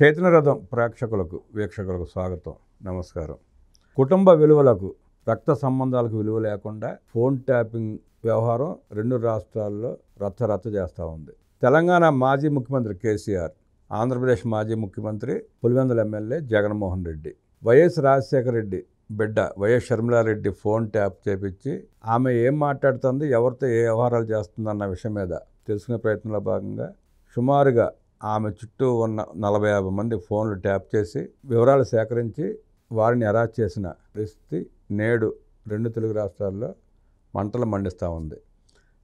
చైతన్యరథం ప్రేక్షకులకు వీక్షకులకు స్వాగతం, నమస్కారం. కుటుంబ విలువలకు, రక్త సంబంధాలకు విలువ లేకుండా ఫోన్ ట్యాపింగ్ వ్యవహారం రెండు రాష్ట్రాల్లో రచ్చ చేస్తూ ఉంది. తెలంగాణ మాజీ ముఖ్యమంత్రి కేసీఆర్, ఆంధ్రప్రదేశ్ మాజీ ముఖ్యమంత్రి పులివెందుల ఎమ్మెల్యే జగన్మోహన్ రెడ్డి, వైఎస్ రాజశేఖర రెడ్డి బిడ్డ వైఎస్ షర్మిలారెడ్డి ఫోన్ ట్యాప్ చేపించి ఆమె ఏం మాట్లాడుతుంది, ఎవరితో ఏ వ్యవహారాలు చేస్తుందన్న విషయం మీద తెలుసుకునే ప్రయత్నంలో భాగంగా సుమారుగా ఆమె చుట్టూ ఉన్న 40-50 మంది ఫోన్లు ట్యాప్ చేసి వివరాలు సేకరించి వారిని అరెస్ట్ చేసిన పరిస్థితి నేడు రెండు తెలుగు రాష్ట్రాల్లో మంటలు మండిస్తూ ఉంది.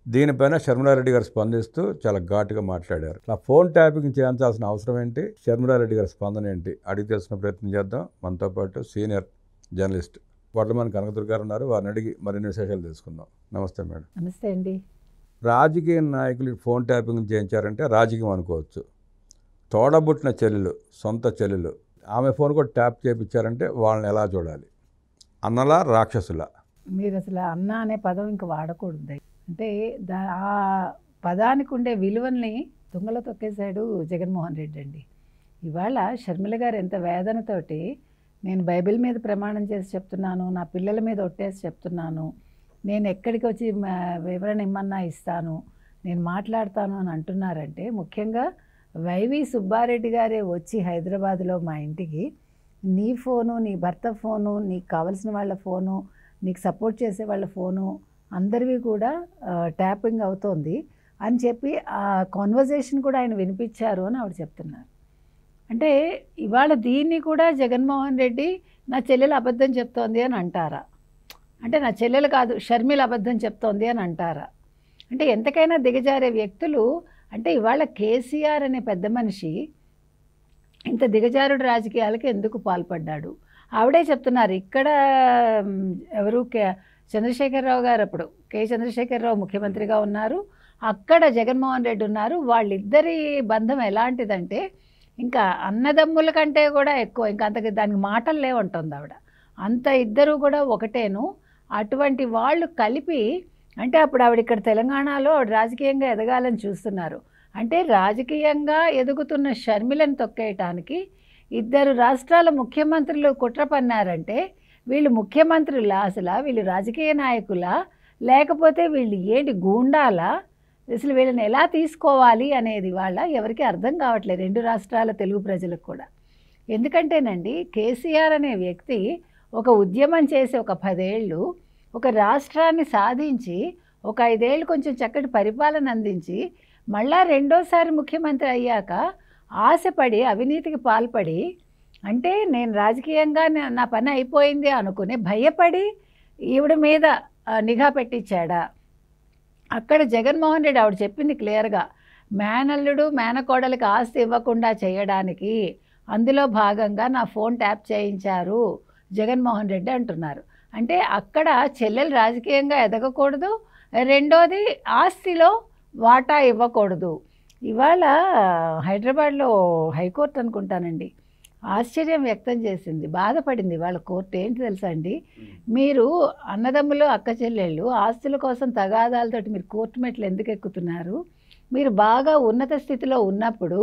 దీనిపైన షర్మిలారెడ్డి గారు స్పందిస్తూ చాలా ఘాటుగా మాట్లాడారు. ఆ ఫోన్ ట్యాపింగ్ చేయించాల్సిన అవసరం ఏంటి, షర్మిలారెడ్డి గారి స్పందన ఏంటి అడిగి తెలుసుకునే ప్రయత్నం చేద్దాం. మనతో పాటు సీనియర్ జర్నలిస్ట్ వడ్లమని కనకదుర్గ గారు ఉన్నారు. వారిని అడిగి మరిన్ని విశేషాలు తెలుసుకుందాం. నమస్తే మేడం. నమస్తే అండి. రాజకీయ నాయకులు ఫోన్ ట్యాపింగ్ చేయించారంటే రాజకీయం అనుకోవచ్చు. తోడబుట్టిన చెల్లెలు, సొంత చెల్లెలు ఆమె ఫోన్ కూడా ట్యాప్ చేయించారంటే వాళ్ళని ఎలా చూడాలి? అన్నలా రాక్షసులా? మీరు అసలు అన్న అనే పదం ఇంకా వాడకూడదు. అంటే ఆ పదానికి ఉండే విలువల్ని తుంగలో తొక్కేశాడు జగన్మోహన్ రెడ్డి అండి. ఇవాళ షర్మిల గారు ఎంత వేదనతోటి నేను బైబిల్ మీద ప్రమాణం చేసి చెప్తున్నాను, నా పిల్లల మీద ఒట్టేసి చెప్తున్నాను, నేను ఎక్కడికి వచ్చి వివరణ ఇమ్మన్నా ఇస్తాను, నేను మాట్లాడతాను అని అంటున్నారంటే, ముఖ్యంగా వైవి సుబ్బారెడ్డి గారే వచ్చి హైదరాబాద్లో మా ఇంటికి నీ ఫోను, నీ భర్త ఫోను, నీకు కావలసిన వాళ్ళ ఫోను, నీకు సపోర్ట్ చేసే వాళ్ళ ఫోను అందరివి కూడా ట్యాపింగ్ అవుతోంది అని చెప్పి ఆ కాన్వర్జేషన్ కూడా ఆయన వినిపించారు అని ఆవిడ చెప్తున్నారు. అంటే ఇవాళ దీన్ని కూడా జగన్మోహన్ రెడ్డి నా చెల్లెలు అబద్ధం చెప్తోంది అని అంటారా? అంటే నా చెల్లెలు కాదు షర్మిల అబద్ధం చెప్తోంది అని అంటారా? అంటే ఎంతకైనా దిగజారే వ్యక్తులు. అంటే ఇవాళ కేసీఆర్ అనే పెద్ద మనిషి ఇంత దిగజారుడు రాజకీయాలకి ఎందుకు పాల్పడ్డాడు? ఆవిడే చెప్తున్నారు. ఇక్కడ ఎవరు చంద్రశేఖరరావు గారు, అప్పుడు చంద్రశేఖరరావు ముఖ్యమంత్రిగా ఉన్నారు, అక్కడ జగన్మోహన్ రెడ్డి ఉన్నారు. వాళ్ళిద్దరి బంధం ఎలాంటిదంటే ఇంకా అన్నదమ్ముల కంటే కూడా ఎక్కువ, ఇంకా అంతకి దానికి మాటలు లేవంటుంది ఆవిడ. అంత ఇద్దరు కూడా ఒకటేను. అటువంటి వాళ్ళు కలిపి, అంటే అప్పుడు ఆవిడ ఇక్కడ తెలంగాణలో ఆవిడ రాజకీయంగా ఎదగాలని చూస్తున్నారు. అంటే రాజకీయంగా ఎదుగుతున్న షర్మిలను తొక్కేయటానికి ఇద్దరు రాష్ట్రాల ముఖ్యమంత్రులు కుట్ర పన్నారంటే వీళ్ళు ముఖ్యమంత్రులా, అసలు వీళ్ళు రాజకీయ నాయకులా, లేకపోతే వీళ్ళు ఏంటి గూండాలా, అసలు వీళ్ళని ఎలా తీసుకోవాలి అనేది వాళ్ళ ఎవరికి అర్థం కావట్లేదు, రెండు రాష్ట్రాల తెలుగు ప్రజలకు కూడా. ఎందుకంటేనండి కేసీఆర్ అనే వ్యక్తి ఒక ఉద్యమం చేసి ఒక 10 ఏళ్ళు ఒక రాష్ట్రాన్ని సాధించి ఒక 5 ఏళ్ళు కొంచెం చక్కటి పరిపాలన అందించి మళ్ళా రెండోసారి ముఖ్యమంత్రి అయ్యాక ఆశపడి అవినీతికి పాల్పడి, అంటే నేను రాజకీయంగా నా పని అయిపోయింది అనుకుని భయపడి ఈవిడ మీద నిఘా పెట్టించాడా? అక్కడ జగన్మోహన్ రెడ్డి ఆవిడ చెప్పింది క్లియర్గా, మేనల్లుడు మేనకోడలికి ఆస్తి ఇవ్వకుండా చేయడానికి అందులో భాగంగా నా ఫోన్ ట్యాప్ చేయించారు జగన్మోహన్ రెడ్డి అంటున్నారు. అంటే అక్కడ చెల్లెలు రాజకీయంగా ఎదగకూడదు, రెండోది ఆస్తిలో వాటా ఇవ్వకూడదు. ఇవాళ హైదరాబాద్లో హైకోర్టు అనుకుంటానండి ఆశ్చర్యం వ్యక్తం చేసింది, బాధపడింది. వాళ్ళ కోర్టు ఏంటి తెలుసా అండి, మీరు అన్నదమ్ములు అక్క చెల్లెళ్ళు ఆస్తుల కోసం తగాదాలతోటి మీరు కోర్టు మెట్లు ఎందుకు ఎక్కుతున్నారు? మీరు బాగా ఉన్నత స్థితిలో ఉన్నప్పుడు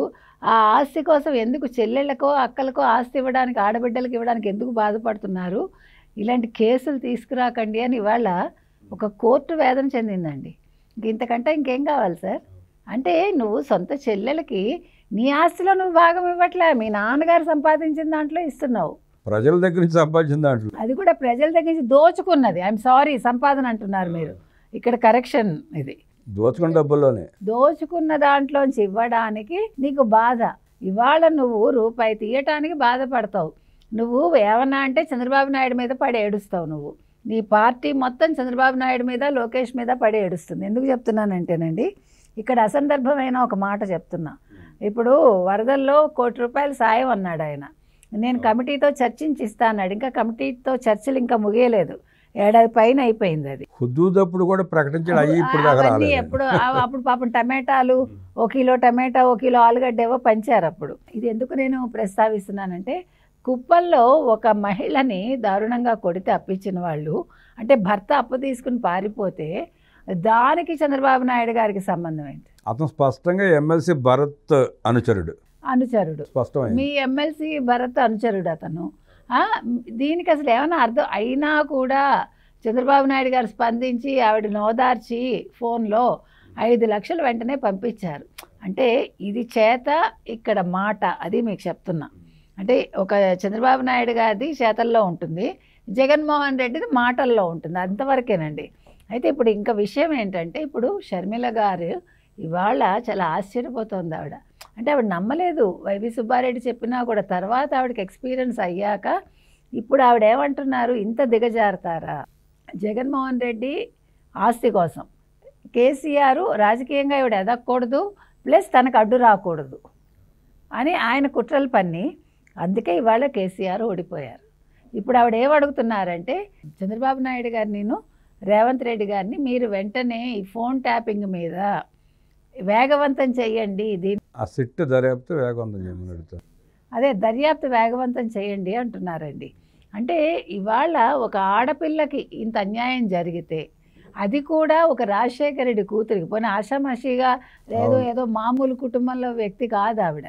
ఆ ఆస్తి కోసం ఎందుకు చెల్లెళ్ళకో అక్కలకో ఆస్తి ఇవ్వడానికి, ఆడబిడ్డలకు ఇవ్వడానికి ఎందుకు బాధపడుతున్నారు? ఇలాంటి కేసులు తీసుకురాకండి అని ఇవాళ ఒక కోర్టు వేదన చెందిందండి. ఇంతకంటే ఇంకేం కావాలి సార్? అంటే నువ్వు సొంత చెల్లెలకి నీ ఆస్తిలో నువ్వు భాగం ఇవ్వట్లే, మీ నాన్నగారు సంపాదించిన దాంట్లో ఇస్తున్నావు, ప్రజల దగ్గర నుంచి సంపాదించిన దాంట్లో, అది కూడా ప్రజల దగ్గర నుంచి దోచుకున్నది. ఐఎమ్ సారీ, సంపాదన అంటున్నారు మీరు, ఇక్కడ కరెక్షన్ ఇది, దోచుకున్న డబ్బుల్లోనే దోచుకున్న దాంట్లోంచి ఇవ్వడానికి నీకు బాధ. ఇవాళ నువ్వు రూపాయి తీయటానికి బాధపడతావు. నువ్వు ఏమన్నా అంటే చంద్రబాబు నాయుడు మీద పడి ఏడుస్తావు. నువ్వు నీ పార్టీ మొత్తం చంద్రబాబు నాయుడు మీద, లోకేష్ మీద పడి ఏడుస్తుంది. ఎందుకు చెప్తున్నానంటేనండి, ఇక్కడ అసందర్భమైన ఒక మాట చెప్తున్నా. ఇప్పుడు వరదల్లో ₹1 కోటి సాయం అన్నాడు ఆయన. నేను కమిటీతో చర్చించి ఇస్తా అన్నాడు. ఇంకా కమిటీతో చర్చలు ఇంకా ముగియలేదు, ఏడాది పైన అయిపోయింది. అది హుద్దూదప్పుడు కూడా ప్రకటించాడు. అప్పుడు పాపం టమాటాలు, 1 కిలో టమాటా, 1 కిలో ఆలుగడ్డ ఏవో పంచారు అప్పుడు. ఇది ఎందుకు నేను ప్రస్తావిస్తున్నానంటే, కుప్పల్లో ఒక మహిళని దారుణంగా కొడితే అప్పించిన వాళ్ళు, అంటే భర్త అప్పు తీసుకుని పారిపోతే దానికి చంద్రబాబు నాయుడు గారికి సంబంధం ఏంటి? అతను స్పష్టంగా ఎమ్మెల్సీ భరత్ అనుచరుడు. అనుచరుడు, స్పష్టమైంది. మీ ఎమ్మెల్సీ భరత్ అనుచరుడు అతను. దీనికి అసలు ఏమైనా అర్థం అయినా కూడా చంద్రబాబు నాయుడు గారు స్పందించి ఆవిడ నోదార్చి ఫోన్లో 5 లక్షలు వెంటనే పంపించారు. అంటే ఇది చేత, ఇక్కడ మాట, అది మీకు చెప్తున్నా. అంటే ఒక చంద్రబాబు నాయుడు గారిది చేతల్లో ఉంటుంది, జగన్మోహన్ రెడ్డిది మాటల్లో ఉంటుంది, అంతవరకేనండి. అయితే ఇప్పుడు ఇంకా విషయం ఏంటంటే, ఇప్పుడు షర్మిల గారు ఇవాళ చాలా ఆశ్చర్యపోతుంది ఆవిడ. అంటే ఆవిడ నమ్మలేదు వైవి సుబ్బారెడ్డి చెప్పినా కూడా. తర్వాత ఆవిడకి ఎక్స్పీరియన్స్ అయ్యాక ఇప్పుడు ఆవిడ ఏమంటున్నారు, ఇంత దిగజారుతారా? జగన్మోహన్ రెడ్డి ఆస్తి కోసం, కేసీఆర్ రాజకీయంగా ఆవిడ ఎదగకూడదు, ప్లస్ తనకు అడ్డు రాకూడదు అని ఆయన కుట్రలు పన్ని, అందుకే ఇవాళ కేసీఆర్ ఓడిపోయారు. ఇప్పుడు ఆవిడ ఏమడుగుతున్నారంటే, చంద్రబాబు నాయుడు గారిని, రేవంత్ రెడ్డి గారిని మీరు వెంటనే ఈ ఫోన్ ట్యాపింగ్ మీద వేగవంతం చేయండి, దీని ఆ సిట్ దర్యాప్తు వేగవంతం చేయమని అడుగుతారు. అదే దర్యాప్తు వేగవంతం చేయండి అంటున్నారండి. అంటే ఇవాళ ఒక ఆడపిల్లకి ఇంత అన్యాయం జరిగితే, అది కూడా ఒక రాజశేఖర రెడ్డి కూతురికి, పోనీ ఆషామాషిగా ఏదో మామూలు కుటుంబంలో వ్యక్తి కాదు ఆవిడ,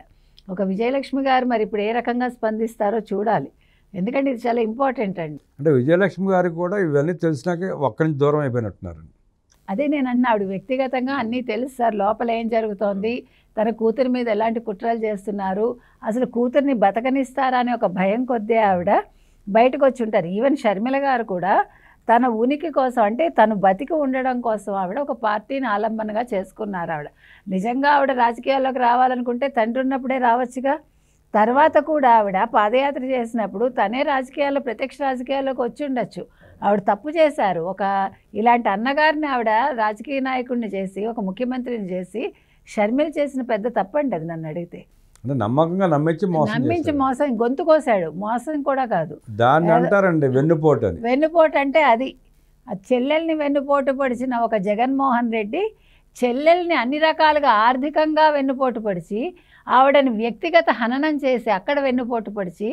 ఒక విజయలక్ష్మి గారు. మరి ఇప్పుడు ఏ రకంగా స్పందిస్తారో చూడాలి, ఎందుకంటే ఇది చాలా ఇంపార్టెంట్ అండి. అంటే విజయలక్ష్మి గారికి కూడా ఇవన్నీ తెలిసినాకే ఒక్కరి నుంచి దూరం అయిపోయినట్టున్నారు. అదే నేను అన్నా, ఆవిడ వ్యక్తిగతంగా అన్నీ తెలుసు సార్, లోపల ఏం జరుగుతోంది, తన కూతురి మీద ఎలాంటి కుట్రలు చేస్తున్నారు, అసలు కూతుర్ని బతకనిస్తారా అనే ఒక భయం కొద్దీ ఆవిడ బయటకు వచ్చి ఉంటారు. ఈవెన్ షర్మిల గారు కూడా తన ఉనికి కోసం, అంటే తను బతికి ఉండడం కోసం ఆవిడ ఒక పార్టీని ఆలంబనగా చేసుకున్నారు. ఆవిడ నిజంగా ఆవిడ రాజకీయాల్లోకి రావాలనుకుంటే తండ్రి ఉన్నప్పుడే రావచ్చుగా. తర్వాత కూడా ఆవిడ పాదయాత్ర చేసినప్పుడు తనే రాజకీయాల్లో, ప్రత్యక్ష రాజకీయాల్లోకి వచ్చి ఉండొచ్చు. ఆవిడ తప్పు చేశారు. ఒక ఇలాంటి అన్నగారిని ఆవిడ రాజకీయ నాయకుడిని చేసి, ఒక ముఖ్యమంత్రిని చేసి, షర్మిల చేసిన పెద్ద తప్పండి అది నన్ను అడిగితే. నమ్మకంగా నమ్మించి మోసం, గొంతు కోసాడు, మోసం కూడా కాదు, దాన్ని అంటారండి వెన్నుపోటు అని. వెన్నుపోటు అంటే అది. ఆ చెల్లెల్ని వెన్నుపోటు పడిచిన ఒక జగన్మోహన్ రెడ్డి చెల్లెల్ని అన్ని రకాలుగా ఆర్థికంగా వెన్నుపోటు పడిచి, ఆవిడని వ్యక్తిగత హననం చేసి అక్కడ వెన్నుపోటు పడిచి,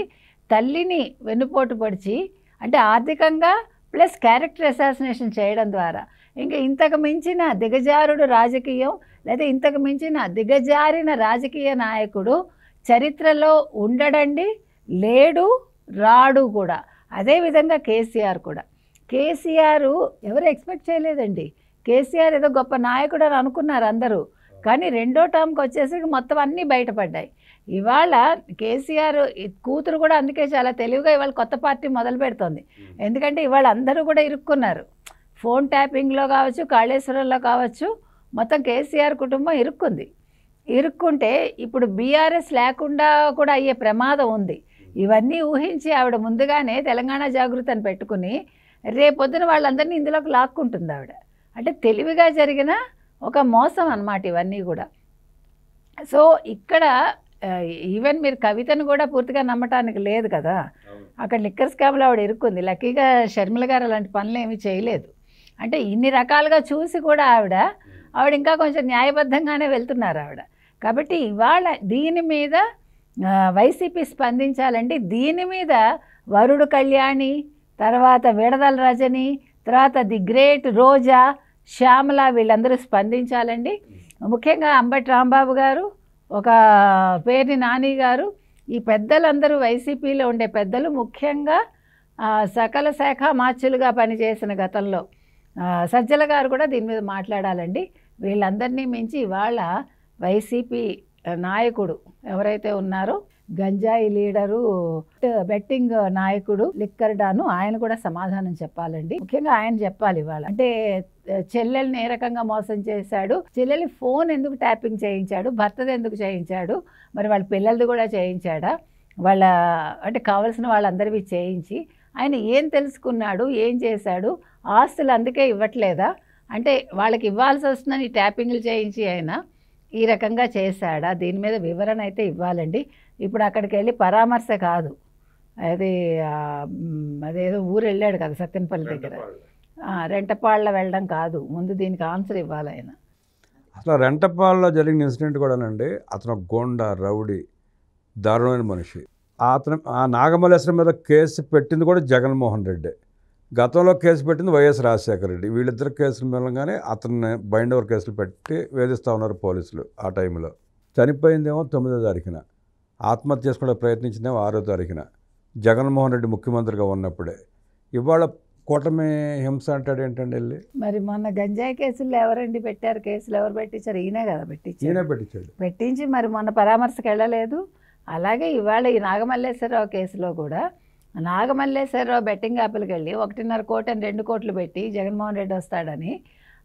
తల్లిని వెన్నుపోటు పడిచి, అంటే ఆర్థికంగా ప్లస్ క్యారెక్టర్ అసాసినేషన్ చేయడం ద్వారా ఇంకా ఇంతకు మించిన దిగజారుడు రాజకీయం, లేదా ఇంతకు మించిన దిగజారిన రాజకీయ నాయకుడు చరిత్రలో ఉండడండి, లేడు, రాడు కూడా. అదేవిధంగా కేసీఆర్ కూడా. కేసీఆర్ ఎవరు ఎక్స్పెక్ట్ చేయలేదండి. కేసీఆర్ ఏదో గొప్ప నాయకుడు అని అనుకున్నారు అందరూ, కానీ రెండో టర్మ్కి వచ్చేసరికి మొత్తం అన్నీ బయటపడ్డాయి. ఇవాళ కేసీఆర్ కూతురు కూడా అందుకే చాలా తెలివిగా ఇవాళ కొత్త పార్టీ మొదలు పెడుతోంది. ఎందుకంటే ఇవాళ అందరూ కూడా ఇరుక్కున్నారు, ఫోన్ ట్యాపింగ్లో కావచ్చు, కాళేశ్వరంలో కావచ్చు, మొత్తం కేసీఆర్ కుటుంబం ఇరుక్కుంటే ఇప్పుడు బీఆర్ఎస్ లేకుండా కూడా అయ్యే ప్రమాదం ఉంది. ఇవన్నీ ఊహించి ఆవిడ ముందుగానే తెలంగాణ జాగృతి అని పెట్టుకుని రేపొద్దున వాళ్ళందరినీ ఇందులోకి లాక్కుంటుంది ఆవిడ. అంటే తెలివిగా జరిగిన ఒక మోసం అన్నమాట ఇవన్నీ కూడా. సో ఇక్కడ ఈవెన్ మీరు కవితను కూడా పూర్తిగా నమ్మటానికి లేదు కదా, అక్కడ లిక్కర్ స్కామ్లో ఆవిడ ఇరుక్కుంది. లక్కీగా షర్మిల గారు అలాంటి పనులు ఏమీ చేయలేదు. అంటే ఇన్ని రకాలుగా చూసి కూడా ఆవిడ ఇంకా కొంచెం న్యాయబద్ధంగానే వెళ్తున్నారు ఆవిడ. కాబట్టి ఇవాళ దీని మీద వైసీపీ స్పందించాలండి. దీని మీద వరుడు కళ్యాణి, తర్వాత విడదల రజని, తర్వాత ది గ్రేట్ రోజా, శ్యామల, వీళ్ళందరూ స్పందించాలండి. ముఖ్యంగా అంబటి రాంబాబు గారు, ఒక పేర్ని నాని గారు, ఈ పెద్దలందరూ వైసీపీలో ఉండే పెద్దలు, ముఖ్యంగా సకల శాఖ మార్చులుగా పనిచేసిన గతంలో సజ్జల గారు కూడా దీని మీద మాట్లాడాలండి. వీళ్ళందరినీ మించి ఇవాళ వైసీపీ నాయకుడు ఎవరైతే ఉన్నారో, గంజాయి లీడరు, బెట్టింగ్ నాయకుడు లిక్కర్ డాను, ఆయన కూడా సమాధానం చెప్పాలండి. ముఖ్యంగా ఆయన చెప్పాలి ఇవాళ. అంటే చెల్లెల్ని ఏ రకంగా మోసం చేశాడు, చెల్లెల్ని ఫోన్ ఎందుకు ట్యాపింగ్ చేయించాడు, భర్తది ఎందుకు చేయించాడు, మరి వాళ్ళ పిల్లలది కూడా చేయించాడా, వాళ్ళ అంటే కావలసిన వాళ్ళందరివి చేయించి ఆయన ఏం తెలుసుకున్నాడు, ఏం చేశాడు, ఆస్తులు అందుకే ఇవ్వట్లేదా, అంటే వాళ్ళకి ఇవ్వాల్సి వస్తుందని ట్యాపింగ్లు చేయించి ఆయన ఈ రకంగా చేశాడా, దీని మీద వివరణ అయితే ఇవ్వాలండి. ఇప్పుడు అక్కడికి వెళ్ళి పరామర్శ కాదు, అదేదో ఊరు వెళ్ళాడు కదా సత్యనపల్లి దగ్గర, రెంటపాళ్ళ వెళ్ళడం కాదు, ముందు దీనికి ఆన్సర్ ఇవ్వాలి ఆయన. అసలు రెంటపాళ్ళలో జరిగిన ఇన్సిడెంట్ కూడానండి, అతను గోండా రౌడీ దారుణమైన మనిషి. ఆ నాగమల్లేశ్వరం మీద కేసు పెట్టింది కూడా జగన్మోహన్ రెడ్డి, గతంలో కేసు పెట్టింది వైఎస్ రాజశేఖర రెడ్డి. వీళ్ళిద్దరు కేసుల మూలంగానే అతన్ని బైండ్ ఓవర్ కేసులు పెట్టి వేధిస్తూ ఉన్నారు పోలీసులు. ఆ టైంలో చనిపోయిందేమో 9వ తారీఖున. ఆత్మహత్య చేసుకునే ప్రయత్నించినాం 6వ తారీఖున జగన్మోహన్ రెడ్డి ముఖ్యమంత్రిగా ఉన్నప్పుడే. ఇవాళ కూటమి హింస అంటాడు ఏంటండి వెళ్ళి? మరి మొన్న గంజాయి కేసులు ఎవరండి పెట్టారు? కేసులు ఎవరు పెట్టించారు? ఈయనే కదా పెట్టించారు. ఈయన పెట్టించాడు. పెట్టించి మరి మొన్న పరామర్శకు వెళ్ళలేదు. అలాగే ఇవాళ ఈ నాగమల్లేశ్వరరావు కేసులో కూడా నాగమల్లేశ్వరరావు బెట్టింగ్ యాప్లకు వెళ్ళి 1.5 కోటి అని 2 కోట్లు పెట్టి జగన్మోహన్ రెడ్డి వస్తాడని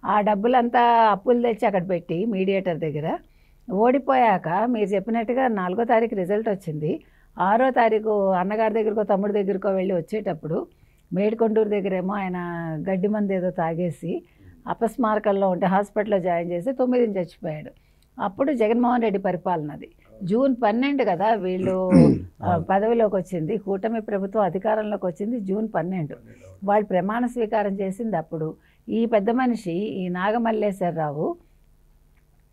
ఆ డబ్బులంతా అప్పులు తెచ్చి అక్కడ పెట్టి మీడియేటర్ దగ్గర ఓడిపోయాక మీరు చెప్పినట్టుగా 4వ తారీఖు రిజల్ట్ వచ్చింది. 6వ తారీఖు అన్నగారి దగ్గరకో తమ్ముడి దగ్గరకో వెళ్ళి వచ్చేటప్పుడు మేడికొండూరు దగ్గరేమో ఆయన గడ్డి మంది ఏదో తాగేసి అపస్మారకంలో ఉంటే హాస్పిటల్లో జాయిన్ చేసి 9ని చచ్చిపోయాడు. అప్పుడు జగన్మోహన్ రెడ్డి పరిపాలనది. జూన్ 12 కదా వీళ్ళు పదవిలోకి వచ్చింది. కూటమి ప్రభుత్వం అధికారంలోకి వచ్చింది జూన్ 12. వాళ్ళు ప్రమాణ స్వీకారం చేసింది అప్పుడు. ఈ పెద్ద మనిషి ఈ నాగమల్లేశ్వరరావు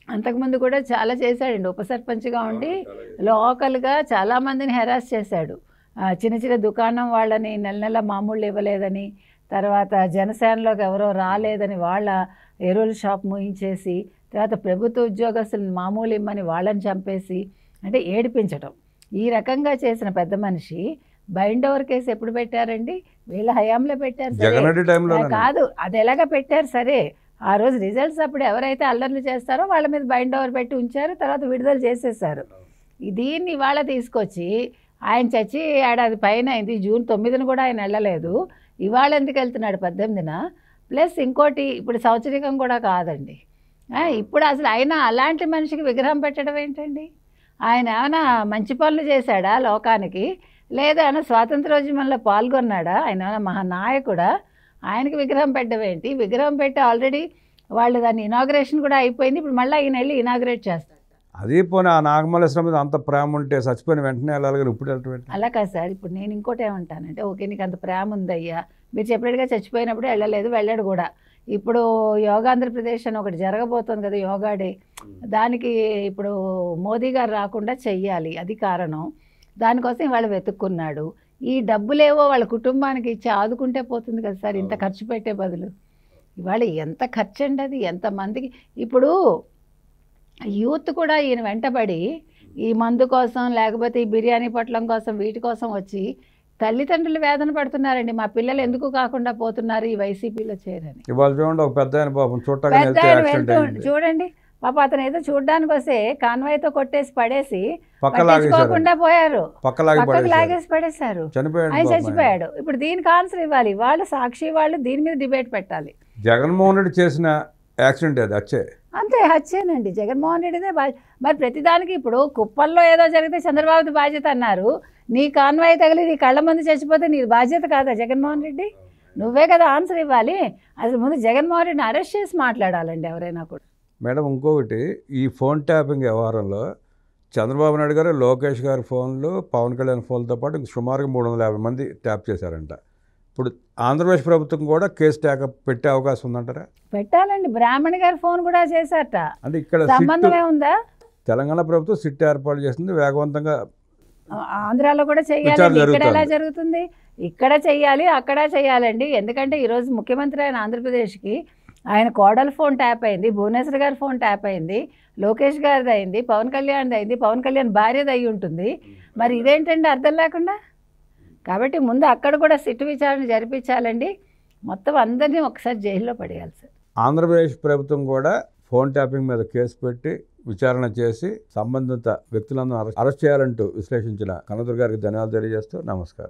అంతకుముందు కూడా చాలా చేశాడండి. ఉప సర్పంచ్గా ఉండి లోకల్గా చాలామందిని హెరాస్ చేశాడు. చిన్న చిన్న దుకాణం వాళ్ళని నెల నెల మామూళ్ళు ఇవ్వలేదని, తర్వాత జనసేనలోకి ఎవరో రాలేదని వాళ్ళ ఎరువుల షాప్ మూయించేసి, తర్వాత ప్రభుత్వ ఉద్యోగస్తులను మామూలు ఇమ్మని వాళ్ళని చంపేసి, అంటే ఏడిపించడం. ఈ రకంగా చేసిన పెద్ద మనిషి బైండ్ ఓవర్ కేసు ఎప్పుడు పెట్టారండి? వీళ్ళ హయాంలో పెట్టారు సరే కాదు, అది ఎలాగ పెట్టారు సరే. ఆ రోజు రిజల్ట్స్ అప్పుడు ఎవరైతే అల్లర్లు చేస్తారో వాళ్ళ మీద బైండ్ ఓవర్ పెట్టి ఉంచారు, తర్వాత విడుదల చేసేసారు. దీన్ని ఇవాళ తీసుకొచ్చి ఆయన చచ్చి ఏడాది పైన అయింది. జూన్ 9ని కూడా ఆయన వెళ్ళలేదు. ఇవాళ ఎందుకు వెళ్తున్నాడు 18న? ప్లస్ ఇంకోటి ఇప్పుడు సంవత్సరికం కూడా కాదండి. ఇప్పుడు అసలు ఆయన అలాంటి మనిషికి విగ్రహం పెట్టడం ఏంటండి? ఆయన ఏమైనా మంచి పనులు చేశాడా లోకానికి? లేదా ఆయన స్వాతంత్రోద్యమంలో పాల్గొన్నాడా? ఆయన ఏమైనా మహానాయకుడా? ఆయనకి విగ్రహం పెట్టడం ఏంటి? విగ్రహం పెట్టి ఆల్రెడీ వాళ్ళు దాన్ని ఇనాగ్రేషన్ కూడా అయిపోయింది. ఇప్పుడు మళ్ళీ ఆయన వెళ్ళి ఇనాగ్రేట్ చేస్తారు. అదే పోనీ ఆ నాగమల్లేశ్వరం మీద అంత ప్రేమ ఉంటే చచ్చిపోయిన వెంటనే వెళ్ళాలి కానీ ఇప్పుడు వెళ్ళటం? అలా కాదు సార్. ఇప్పుడు నేను ఇంకోటి ఏమంటానంటే, ఓకే నీకు అంత ప్రేమ ఉందయ్యా, మీరు చెప్పినట్టుగా చచ్చిపోయినప్పుడు వెళ్ళలేదు, వెళ్ళాడు కూడా. ఇప్పుడు యోగా ఆంధ్రప్రదేశ్ అని ఒకటి జరగబోతుంది కదా, యోగా డే. దానికి ఇప్పుడు మోదీ గారు రాకుండా చెయ్యాలి, అది కారణం. దానికోసం ఇవాళ వెతుక్కున్నాడు. ఈ డబ్బులేవో వాళ్ళ కుటుంబానికి ఇచ్చి ఆదుకుంటే పోతుంది కదా సార్, ఇంత ఖర్చు పెట్టే బదులు. ఇవాళ ఎంత ఖర్చు అండి అది, ఎంతమందికి. ఇప్పుడు యూత్ కూడా ఈయన వెంటబడి ఈ మందు కోసం, లేకపోతే ఈ బిర్యానీ పొట్లం కోసం, వీటి కోసం వచ్చి తల్లిదండ్రులు వేదన పడుతున్నారండి. మా పిల్లలు ఎందుకు కాకుండా పోతున్నారు ఈ వైసీపీలో చేరని. ఇవాళ చూడండి ఒక పెద్ద ఆయన పాపం చూడండి పాప, అతను ఏదో చూడడానికి వస్తే కాన్వాయ్తో కొట్టేసి పడేసి పట్టించుకోకుండా పోయారు, పక్కకు లాగేసి పడేశారు, ఆయన చచ్చిపోయాడు. ఇప్పుడు దీనికి ఆన్సర్ ఇవ్వాలి వాళ్ళు, సాక్షి వాళ్ళు దీని మీద డిబేట్ పెట్టాలి. జగన్మోహన్ రెడ్డి చేసిన యాక్సిడెంట్ అది హత్యే, అంతే హత్యేనండి. జగన్మోహన్ రెడ్డిదే మరి ప్రతిదానికి ఇప్పుడు కుప్పల్లో ఏదో జరిగితే చంద్రబాబుది బాధ్యత అన్నారు. నీ కాన్వాయ్ తగిలి నీ కళ్ళ మంది చచ్చిపోతే నీ బాధ్యత కాదా జగన్మోహన్ రెడ్డి? నువ్వే కదా ఆన్సర్ ఇవ్వాలి. అసలు ముందు జగన్మోహన్ రెడ్డిని అరెస్ట్ చేసి మాట్లాడాలండి ఎవరైనా కూడా. మేడం ఇంకొకటి, ఈ ఫోన్ ట్యాపింగ్ వ్యవహారంలో చంద్రబాబు నాయుడు గారు, లోకేష్ గారి ఫోన్లు, పవన్ కళ్యాణ్ ఫోన్లతో పాటు ఇంక సుమారుగా 350 మంది ట్యాప్ చేశారంట. ఇప్పుడు ఆంధ్రప్రదేశ్ ప్రభుత్వం కూడా కేసు ట్యాకప్ పెట్టే అవకాశం ఉందంటారా? పెట్టాలండి. బ్రాహ్మణి గారి ఫోన్ కూడా చేశారట. అంటే ఇక్కడ సంబంధమే ఉందా? తెలంగాణ ప్రభుత్వం సిట్ ఏర్పాటు చేసింది, వేగవంతంగా ఆంధ్రాలో కూడా చెయ్యాలండి. ఇక్కడ ఎలా జరుగుతుంది? ఇక్కడ చెయ్యాలి, అక్కడ చెయ్యాలండి. ఎందుకంటే ఈరోజు ముఖ్యమంత్రి అయిన ఆంధ్రప్రదేశ్కి ఆయన కోడల ఫోన్ ట్యాప్ అయింది, భువనేశ్వర్ గారి ఫోన్ ట్యాప్ అయింది, లోకేష్ గారిది అయింది, పవన్ కళ్యాణ్ది అయింది, పవన్ కళ్యాణ్ భార్యది అయి ఉంటుంది. మరి ఇదేంటండి అర్థం లేకుండా? కాబట్టి ముందు అక్కడ కూడా సిట్టు విచారణ జరిపించాలండి. మొత్తం అందరినీ ఒకసారి జైల్లో పడేయాలి సార్. ఆంధ్రప్రదేశ్ ప్రభుత్వం కూడా ఫోన్ ట్యాపింగ్ మీద కేసు పెట్టి విచారణ చేసి సంబంధిత వ్యక్తులను అరెస్ట్ చేయాలంటూ విశ్లేషించిన కన్నదుర్గ గారికి ధన్యవాదాలు తెలియజేస్తూ నమస్కారం.